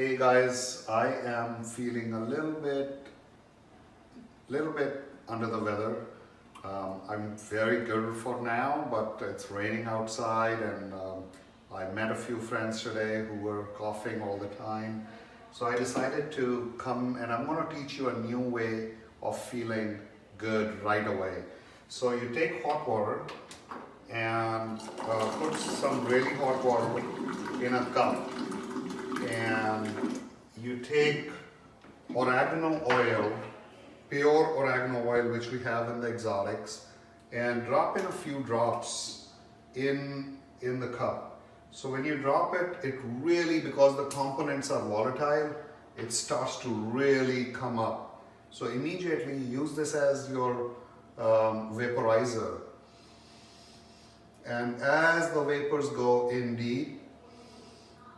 Hey guys, I am feeling a little bit under the weather. I'm very good for now, but it's raining outside, and I met a few friends today who were coughing all the time. So I decided to come, and I'm going to teach you a new way of feeling good right away. So you take hot water and put some really hot water in a cup, and you take oregano oil, pure oregano oil, which we have in the exotics, and drop in a few drops in the cup. So when you drop it, it really, because the components are volatile, it starts to really come up. So immediately use this as your vaporizer, and as the vapors go in deep,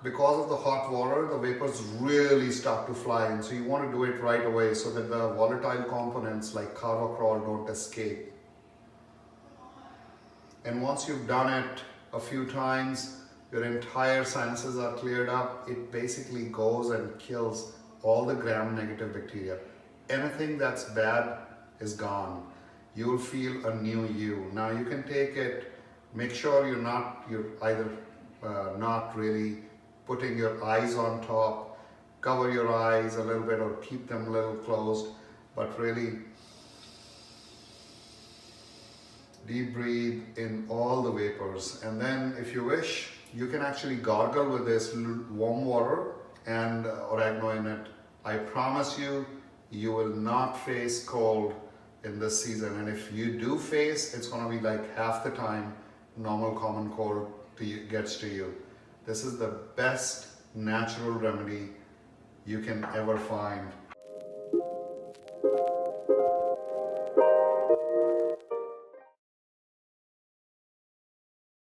because of the hot water, the vapors really start to fly in. So you want to do it right away so that the volatile components like carvacrol don't escape. And once you've done it a few times, your entire sinuses are cleared up. It basically goes and kills all the gram-negative bacteria. Anything that's bad is gone. You'll feel a new you. Now you can take it, make sure you're either not really putting your eyes on top, cover your eyes a little bit or keep them a little closed, but really deep breathe in all the vapors. And then if you wish, you can actually gargle with this warm water and oregano in it. I promise you, you will not face cold in this season. And if you do face, it's going to be like half the time normal common cold gets to you. This is the best natural remedy you can ever find.